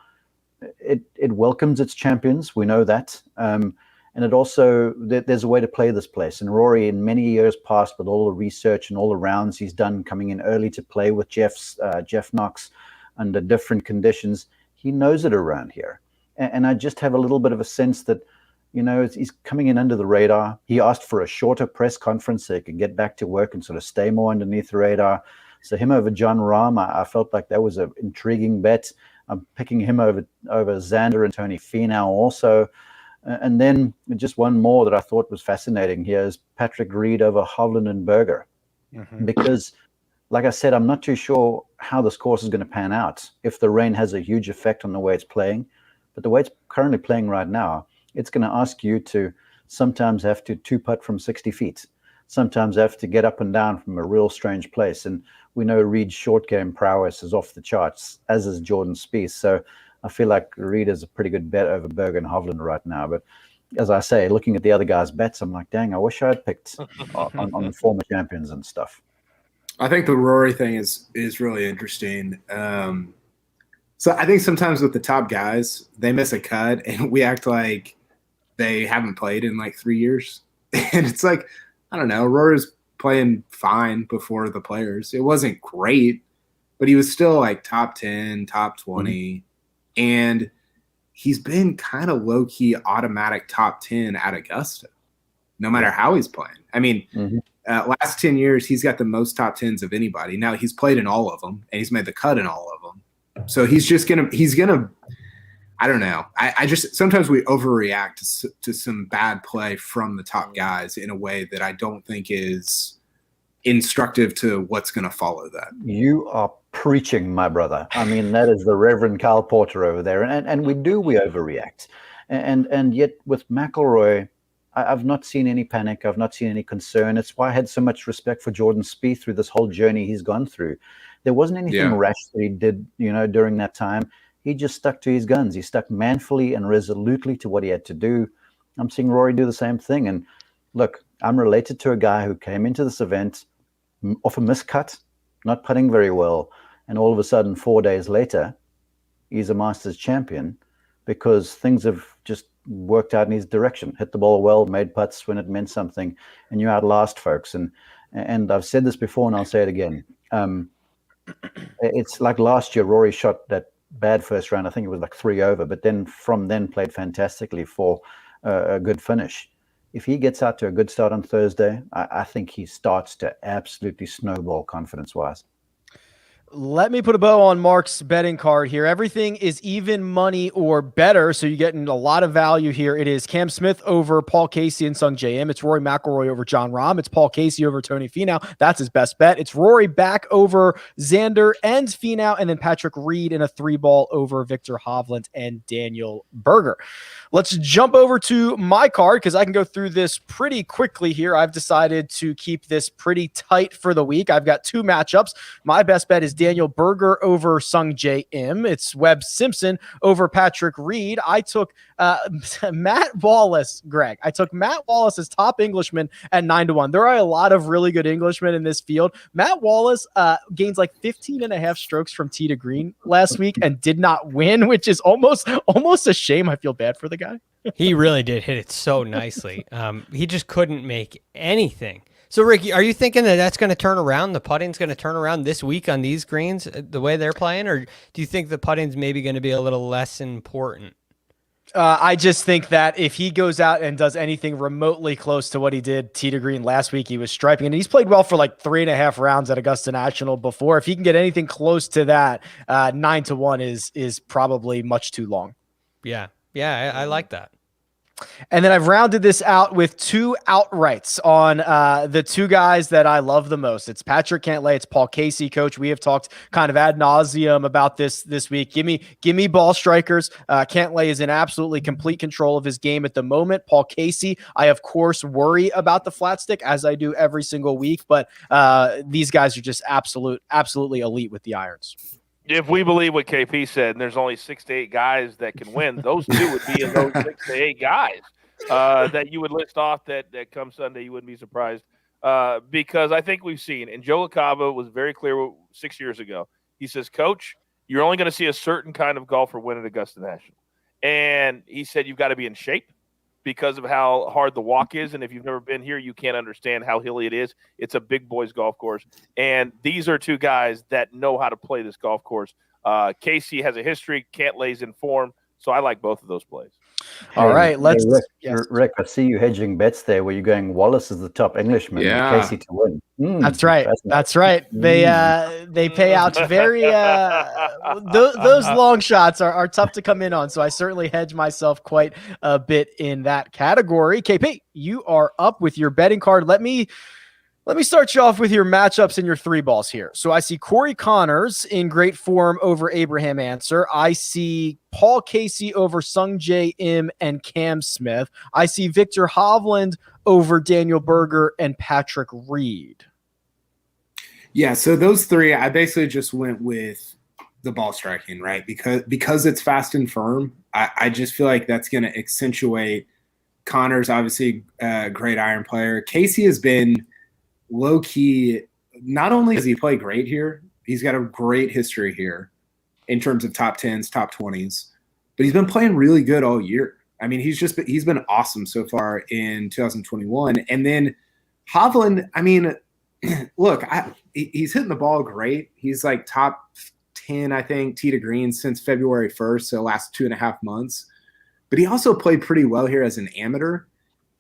it welcomes its champions. We know that. And it also, there's a way to play this place. And Rory, in many years past, with all the research and all the rounds he's done coming in early to play with Jeff Knox under different conditions, he knows it around here. And I just have a little bit of a sense that, he's coming in under the radar. He asked for a shorter press conference so he could get back to work and sort of stay more underneath the radar. So him over John Rahm, I felt like that was an intriguing bet. I'm picking him over Xander and Tony Finau also. And then just one more that I thought was fascinating here is Patrick Reed over Hovland and Berger. Mm-hmm. Because, like I said, I'm not too sure how this course is going to pan out, if the rain has a huge effect on the way it's playing. But the way it's currently playing right now, it's going to ask you to sometimes have to two-putt from 60 feet. Sometimes have to get up and down from a real strange place. And we know Reed's short game prowess is off the charts, as is Jordan Spieth. So I feel like Reed is a pretty good bet over Berger and Hovland right now. But as I say, looking at the other guys' bets, I'm like, dang, I wish I had picked on the former champions and stuff. I think the Rory thing is really interesting. So I think sometimes with the top guys, they miss a cut and we act like they haven't played in like 3 years. And it's like, I don't know, Rory's playing fine before the players. It wasn't great, but he was still like top 10, top 20. Mm-hmm. And he's been kind of low-key automatic top 10 at Augusta, no matter how he's playing. I mean, last 10 years, he's got the most top 10s of anybody. Now, he's played in all of them, and he's made the cut in all of them. So he's going to I don't know. I just sometimes we overreact to some bad play from the top guys in a way that I don't think is instructive to what's going to follow that. You are preaching, my brother. I mean, that is the Reverend Kyle Porter over there. And we overreact. And yet with McIlroy, I've not seen any panic. I've not seen any concern. It's why I had so much respect for Jordan Spieth through this whole journey he's gone through. There wasn't anything rash that he did, during that time. He just stuck to his guns. He stuck manfully and resolutely to what he had to do. I'm seeing Rory do the same thing. And look, I'm related to a guy who came into this event off a miscut, not putting very well. And all of a sudden, 4 days later, he's a Masters champion because things have just worked out in his direction. Hit the ball well, made putts when it meant something, and you outlast folks. And I've said this before, and I'll say it again. It's like last year, Rory shot that bad first round. I think it was like 3 over, but then from then played fantastically for a good finish. if he gets out to a good start on Thursday, I think he starts to absolutely snowball confidence-wise. Let me put a bow on Mark's betting card here. Everything is even money or better, so you're getting a lot of value here. It is Cam Smith over Paul Casey and Sung J M. It's Rory McIlroy over John Rahm. It's Paul Casey over Tony Finau. That's his best bet. It's Rory back over Xander and Finau, and then Patrick Reed in a 3-ball over Victor Hovland and Daniel Berger. Let's jump over to my card because I can go through this pretty quickly here. I've decided to keep this pretty tight for the week. I've got 2 matchups. My best bet is Daniel Berger over Sung J M. It's Webb Simpson over Patrick Reed. I took Matt Wallace, Greg. I took Matt Wallace as top Englishman at 9-1. There are a lot of really good Englishmen in this field. Matt Wallace gains like 15.5 strokes from tee to green last week and did not win, which is almost a shame. I feel bad for the guy. He really did hit it so nicely. He just couldn't make anything. So, Ricky, are you thinking that that's going to turn around? The putting's going to turn around this week on these greens the way they're playing? Or do you think the putting's maybe going to be a little less important? I just think that if he goes out and does anything remotely close to what he did tee to green last week, he was striping, and he's played well for like 3.5 rounds at Augusta National before. If he can get anything close to that, 9-1 is probably much too long. Yeah, I like that. And then I've rounded this out with 2 outrights on the 2 guys that I love the most. It's Patrick Cantlay. It's Paul Casey. Coach, we have talked kind of ad nauseum about this week. Give me ball strikers. Cantlay is in absolutely complete control of his game at the moment. Paul Casey, I of course worry about the flat stick as I do every single week, but these guys are just absolutely elite with the irons. If we believe what KP said, and there's only 6 to 8 guys that can win, those 2 would be in those 6 to 8 guys that you would list off that come Sunday. You wouldn't be surprised because I think we've seen, and Joe LaCava was very clear 6 years ago. He says, Coach, you're only going to see a certain kind of golfer win at Augusta National. And he said you've got to be in shape because of how hard the walk is. And if you've never been here, you can't understand how hilly it is. It's a big boys golf course. And these are 2 guys that know how to play this golf course. Casey has a history. Cantlay's in form. So I like both of those plays. All right, let's. Rick, Yes. Rick, I see you hedging bets there where you're going Wallace is the top Englishman, Yeah. Casey to win. That's right. That's right. They pay out very those long shots are tough to come in on. So I certainly hedge myself quite a bit in that category. KP, you are up with your betting card. Let me start you off with your matchups and your 3 balls here. So I see Corey Connors in great form over Abraham Answer. I see Paul Casey over Sung J M and Cam Smith. I see Victor Hovland over Daniel Berger and Patrick Reed. Yeah, so those 3, I basically just went with the ball striking, right? Because it's fast and firm. I just feel like that's going to accentuate Connors, obviously a great iron player. Casey has been low key. Not only does he play great here, he's got a great history here in terms of top 10s, top 20s, but he's been playing really good all year. I mean, he's been awesome so far in 2021. And then Hovland, I mean, look, he's hitting the ball great. He's like top 10, I think, tee to green since February 1st, so last 2.5 months. But he also played pretty well here as an amateur.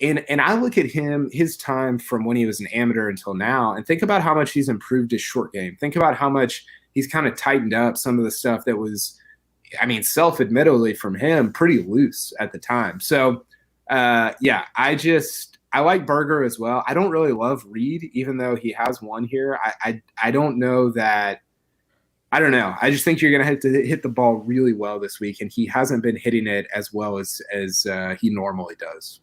And I look at his time from when he was an amateur until now, and think about how much he's improved his short game. Think about how much he's kind of tightened up some of the stuff that was, I mean, self-admittedly from him, pretty loose at the time. So, yeah, I like Berger as well. I don't really love Reed, even though he has won here. I don't know that – I don't know. I just think you're going to have to hit the ball really well this week, and he hasn't been hitting it as well as he normally does.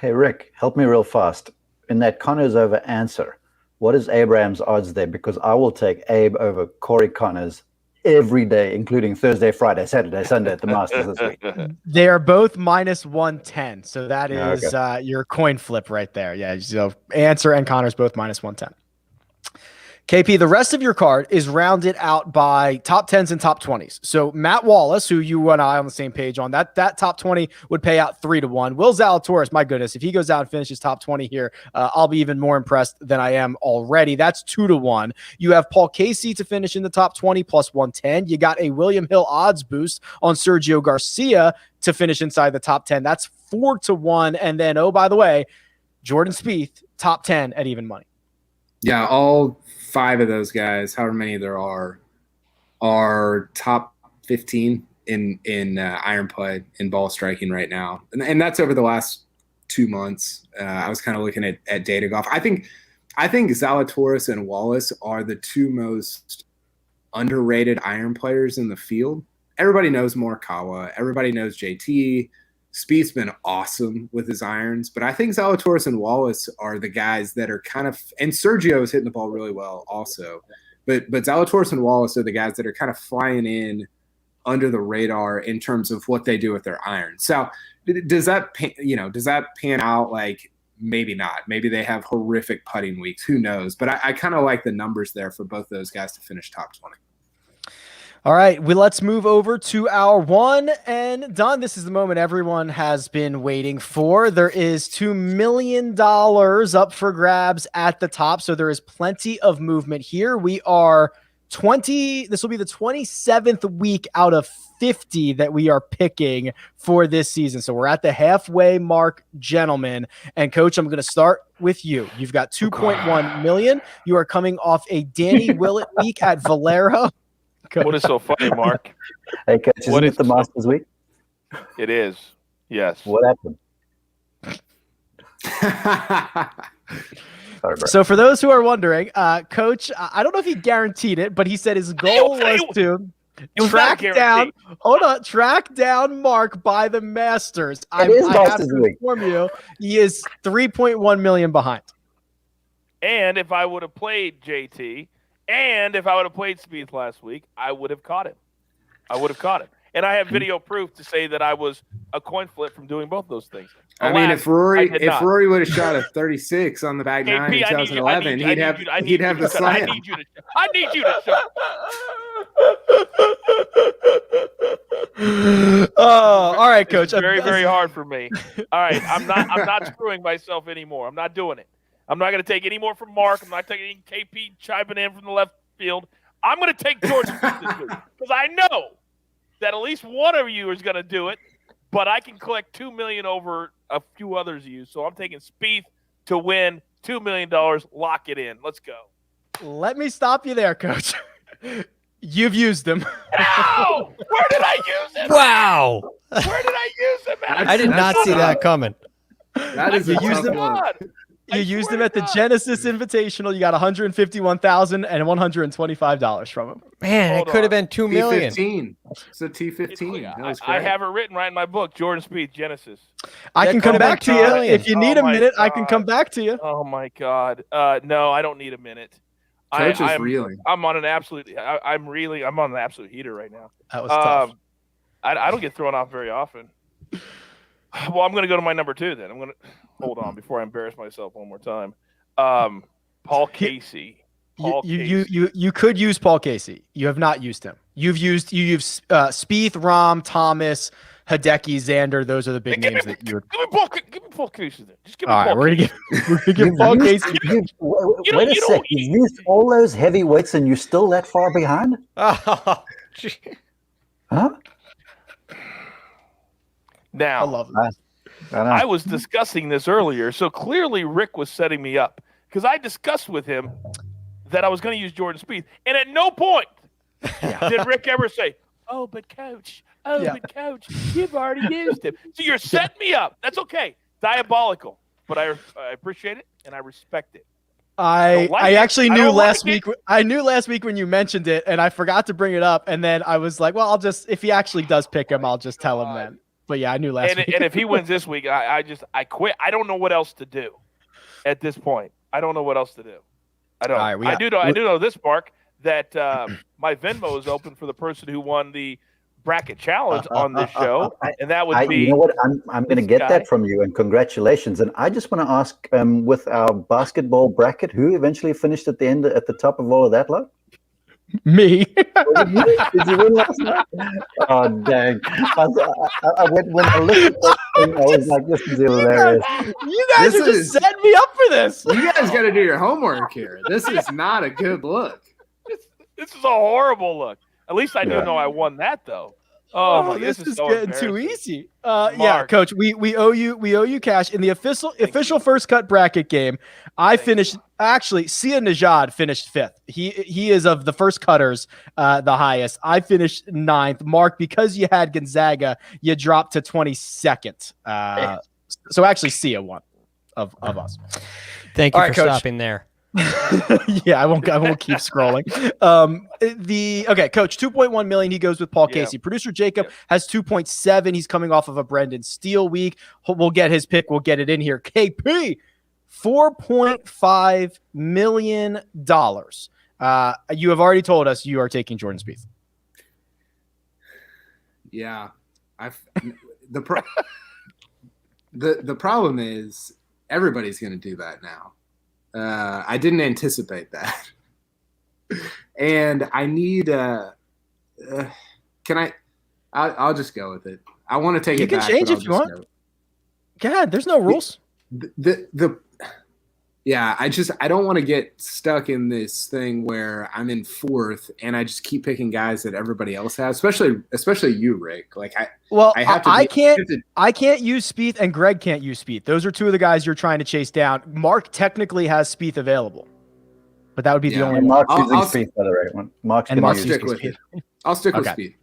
Hey, Rick, help me real fast. In that Connors over Answer, what is Abraham's odds there? Because I will take Abe over Corey Connors every day, including Thursday, Friday, Saturday, Sunday at the Masters this week. They are both -110. So that is your coin flip right there. Yeah. So Answer and Connors both -110. KP, the rest of your card is rounded out by top 10s and top 20s. So Matt Wallace, who you and I on the same page on, that top 20 would pay out 3-1. Will Zalatoris, my goodness, if he goes out and finishes top 20 here, I'll be even more impressed than I am already. That's 2-1. You have Paul Casey to finish in the top 20 plus 110. You got a William Hill odds boost on Sergio Garcia to finish inside the top 10. That's 4-1. And then, oh, by the way, Jordan Spieth, top 10 at even money. Yeah, all 5 of those guys, however many there are top 15 in iron play in ball striking right now, and that's over the last 2 months. I was kind of looking at data golf. I think Zalatoris and Wallace are the 2 most underrated iron players in the field. Everybody knows Morikawa. Everybody knows JT. Spieth's been awesome with his irons, but I think Zalatoris and Wallace are the guys that are kind of, and Sergio is hitting the ball really well also, but Zalatoris and Wallace are the guys that are kind of flying in under the radar in terms of what they do with their irons. So does that pan out? Like, maybe not. Maybe they have horrific putting weeks. Who knows? But I kind of like the numbers there for both those guys to finish top 20. All right, let's move over to our one and done. This is the moment everyone has been waiting for. There is $2 million up for grabs at the top, so there is plenty of movement here. We are this will be the 27th week out of 50 that we are picking for this season. So we're at the halfway mark, gentlemen. And Coach, I'm going to start with you. You've got 2.1 million. You are coming off a Danny Willett week at Valero. What is so funny, Mark? Hey, Coach, isn't it the Masters week? It is. Yes. What happened? Sorry, bro. So for those who are wondering, Coach, I don't know if he guaranteed it, but he said his goal was to track down Mark by the Masters. I have to inform you, he is 3.1 million behind. And if I would have played JT, and if I would have played Spieth last week, I would have caught him. And I have video proof to say that I was a coin flip from doing both those things. I mean, if Rory would have shot a 36 on the back nine in 2011, he'd have the slam. I need you to show. Oh, all right, Coach. It's very, very hard for me. All right, I'm not screwing myself anymore. I'm not doing it. I'm not going to take any more from Mark. I'm not taking KP chiming in from the left field. I'm going to take George Spieth this week because I know that at least one of you is going to do it, but I can collect $2 million over a few others of you. So I'm taking Spieth to win $2 million. Lock it in. Let's go. Let me stop you there, Coach. You've used him. No! Where did I use him? Wow. Where did I use him at? I did not see that coming. That is a tough one. You used him at the Genesis Invitational. You got $151,000 and $125 from him. Man, it could have been $2 million. T15. It's a T15. I have it written right in my book, Jordan Spieth, Genesis. I can come back to you. If you need a minute, God. I can come back to you. Oh, my God. No, I don't need a minute. Coach is reeling. I'm on an absolute heater right now. That was tough. I don't get thrown off very often. Well, I'm going to go to my number 2 then. I'm going to hold on before I embarrass myself one more time. Paul Casey. You could use Paul Casey. You have not used him. You've used Spieth, Rahm, Thomas, Hideki, Xander. Those are the big names that you would. Give me Paul Casey then. Just give me All Paul right, Casey. we're gonna give Paul Casey. Wait a sec. You've used all those heavyweights and you're still that far behind? Oh, Huh? Now, I love it. I was discussing this earlier, so clearly Rick was setting me up because I discussed with him that I was going to use Jordan Spieth, and at no point did Rick ever say, "Oh, but Coach, you've already used him." So you're setting me up. That's okay. Diabolical, but I appreciate it and I respect it. I actually knew last week. I knew last week when you mentioned it, and I forgot to bring it up. And then I was like, "Well, if he actually does pick him, I'll just tell him then." But yeah, I knew last week. And if he wins this week, I quit. I don't know what else to do at this point. I don't know what else to do. I don't. Right, I do know this, Mark, that my Venmo is open for the person who won the bracket challenge on this show, and that would be. You know what? I'm going to get guy. that from you, and congratulations. And I just want to ask, with our basketball bracket, who eventually finished at the top of all of that lot? Me. Did you win last night? Oh dang! When I listened to that thing, I was like, "This is hilarious." You guys are just setting me up for this. You guys got to do your homework here. This is not a good look. This is a horrible look. At least I do know I won that though. Oh my! This is so getting too easy. Yeah, Mark. Coach, we owe you cash in the official first cut bracket game. I finished. Actually, Sia Najad finished 5th. He is of the first cutters the highest. I finished 9th. Mark, because you had Gonzaga, you dropped to 22nd. So actually, Sia won of us. Thank you All for right, Coach. stopping there. Yeah, I won't keep scrolling. Coach, 2.1 million. He goes with Paul Casey. Producer Jacob has 2.7. He's coming off of a Brendan Steele week. We'll get his pick. We'll get it in here. KP, $4.5 million. You have already told us you are taking Jordan Spieth. Yeah, the problem is everybody's going to do that now. I didn't anticipate that, and I need. Can I? I'll just go with it. I want to take it back. You can change if you want. Go ahead. There's no rules. Yeah, I don't want to get stuck in this thing where I'm in 4th and I just keep picking guys that everybody else has, especially you, Rick. Like I can't use Spieth and Greg can't use Spieth. Those are two of the guys you're trying to chase down. Mark technically has Spieth available, but that would be the only one. Mark's using Spieth, by the way. Mark's I'll stick with it. I'll stick with Spieth.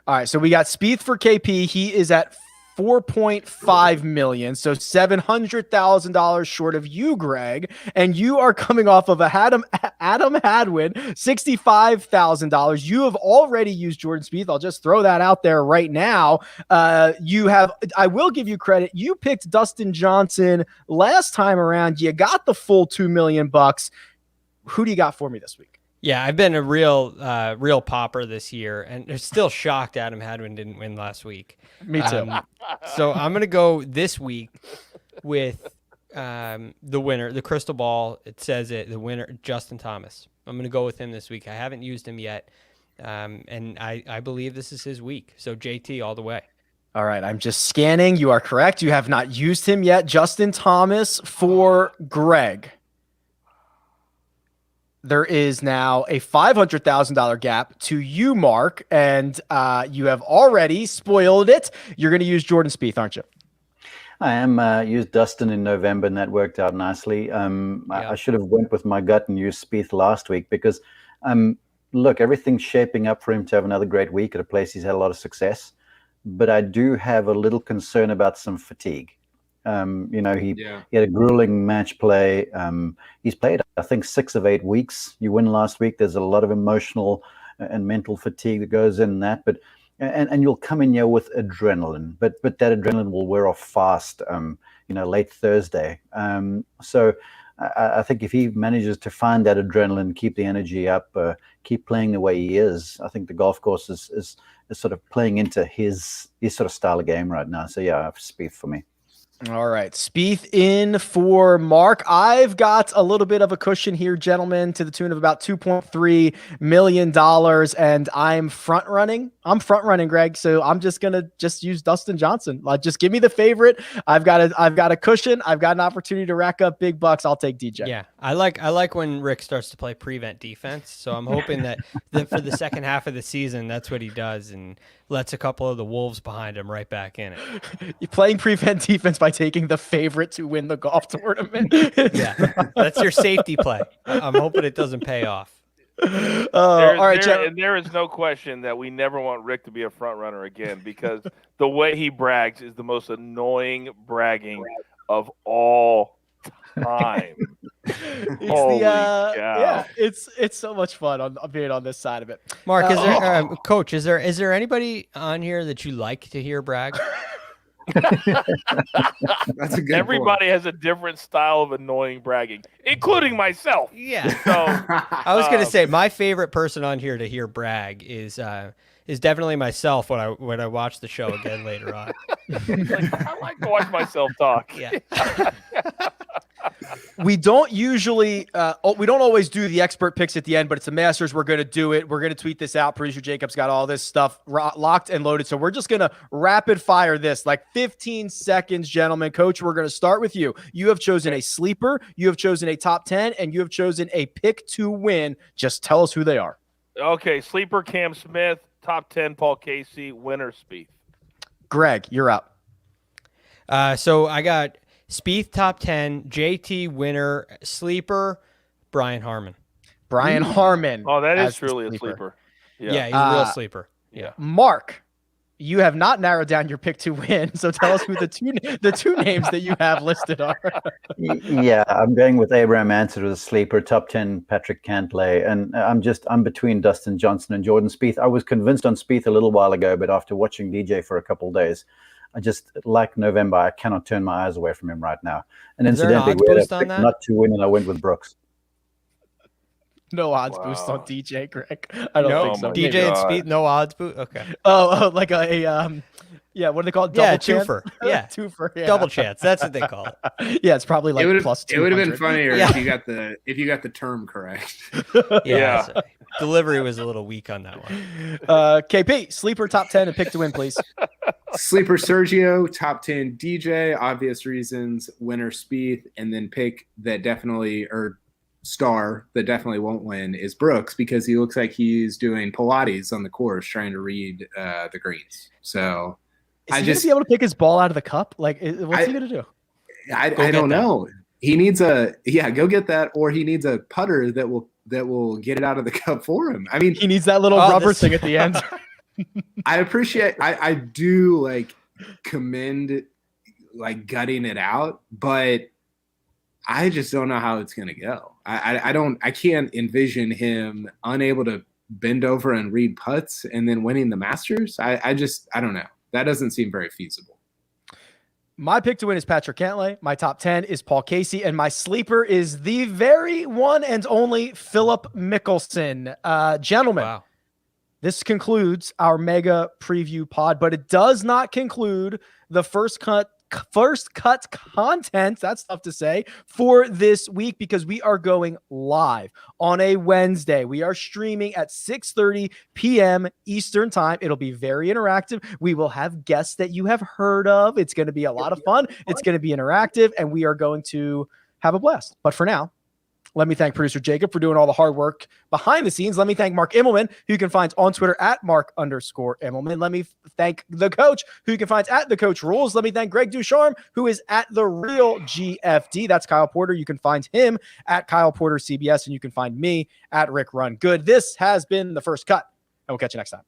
All right, so we got Spieth for KP. He is at $4.5 million, so $700,000 short of you, Greg, and you are coming off of Adam Hadwin, $65,000. You have already used Jordan Spieth. I'll just throw that out there right now. I will give you credit. You picked Dustin Johnson last time around. You got the full $2 million. Who do you got for me this week? Yeah, I've been a real popper this year, and they're still shocked Adam Hadwin didn't win last week. Me too. So I'm going to go this week with the winner. The crystal ball, it says it, the winner, Justin Thomas. I'm going to go with him this week. I haven't used him yet, and I believe this is his week. So JT all the way. All right, I'm just scanning. You are correct. You have not used him yet. Justin Thomas for Greg. There is now a $500,000 gap to you, Mark, and you have already spoiled it. You're going to use Jordan Spieth, aren't you? I am. Used Dustin in November, and that worked out nicely. I should have went with my gut and used Spieth last week because, look, everything's shaping up for him to have another great week at a place he's had a lot of success. But I do have a little concern about some fatigue. He had a grueling match play. He's played, I think, 6 of 8 weeks. You win last week. There's a lot of emotional and mental fatigue that goes in that. But and you'll come in here with adrenaline, but that adrenaline will wear off fast. Late Thursday. So I think if he manages to find that adrenaline, keep the energy up, keep playing the way he is, I think the golf course is sort of playing into his sort of style of game right now. So yeah, Spieth for me. All right, Spieth in for Mark. I've got a little bit of a cushion here, gentlemen, to the tune of about $2.3 million, and I'm front running, Greg. So I'm just gonna use Dustin Johnson. Just give me the favorite. I've got a cushion. I've got an opportunity to rack up big bucks. I'll take DJ. Yeah, I like when Rick starts to play prevent defense. So I'm hoping that for the second half of the season, that's what he does and lets a couple of the wolves behind him right back in it. You're playing prevent defense by taking the favorite to win the golf tournament. Yeah, that's your safety play. I'm hoping it doesn't pay off. All right, and there is no question that we never want Rick to be a front runner again because the way he brags is the most annoying bragging of all time. It's so much fun on being on this side of it. Mark, Coach, is there anybody on here that you like to hear brag? That's a good Everybody has a different style of annoying bragging, including myself. Yeah. So I was going to say my favorite person on here to hear brag is is definitely myself when I watch the show again later on. I like to watch myself talk. Yeah. We don't usually, we don't always do the expert picks at the end, but it's the Masters. We're going to do it. We're going to tweet this out. Producer Jacob's got all this stuff locked and loaded. So we're just going to rapid fire this, like 15 seconds, gentlemen. Coach, we're going to start with you. You have chosen a sleeper, you have chosen a top 10, and you have chosen a pick to win. Just tell us who they are. Okay, sleeper Cam Smith, top 10 Paul Casey, winner Spieth. Greg, you're up. So I got Spieth top 10, JT winner, sleeper, Brian Harmon. Brian Harmon. Oh, that is as the truly a sleeper. Yeah, he's a real sleeper. Yeah. Mark, you have not narrowed down your pick to win, so tell us who the two names that you have listed are. Yeah, I'm going with Abraham Answer as a sleeper, top 10 Patrick Cantlay, and I'm between Dustin Johnson and Jordan Spieth. I was convinced on Spieth a little while ago, but after watching DJ for a couple of days, I just, like November, I cannot turn my eyes away from him right now. And Is there an incidentally, odds we had a boost on pick that? not to win, and I went with Brooks. No odds boost on DJ, Greg. I don't No, think so. DJ and Spieth, no odds boost. Okay. Oh, like a yeah, what do they call it? Double chance? Twofer. Yeah. Twofer. Yeah. Double chance. That's what they call it. Yeah, it's probably like plus 200. It would have been funnier Yeah. if you got the term correct. Yeah. So delivery was a little weak on that one. KP, sleeper top 10 and pick to win, please. Sleeper Sergio, top 10 DJ, obvious reasons, winner Spieth, and then pick that definitely, or star that definitely won't win is Brooks, because he looks like he's doing Pilates on the course trying to read the greens. So Is he going to be able to pick his ball out of the cup? Like, what's he going to do? I don't know. He needs go get that, or he needs a putter that will get it out of the cup for him. I mean, He needs that little rubber thing at the end. I do like commend like gutting it out, but I just don't know how it's gonna go. I can't envision him unable to bend over and read putts and then winning the Masters. I don't know. That doesn't seem very feasible. My pick to win is Patrick Cantlay. My top 10 is Paul Casey. And my sleeper is the very one and only Philip Mickelson. Gentlemen, Wow. this concludes our mega preview pod, but it does not conclude the first cut content, that's tough to say, for this week, because we are going live on a Wednesday. We are streaming at 6:30 p.m. Eastern time. It'll be very interactive. We will have guests that you have heard of. It's going to be a lot of fun. It's going to be interactive, and we are going to have a blast. But for now, let me thank producer Jacob for doing all the hard work behind the scenes. Let me thank Mark Immelman, who you can find on Twitter at Mark_Immelman. Let me thank the coach, who you can find at The Coach Rules. Let me thank Greg DuCharme, who is at The Real GFD. That's Kyle Porter. You can find him at Kyle Porter CBS, and you can find me at Rick Run Good. This has been The First Cut, and we'll catch you next time.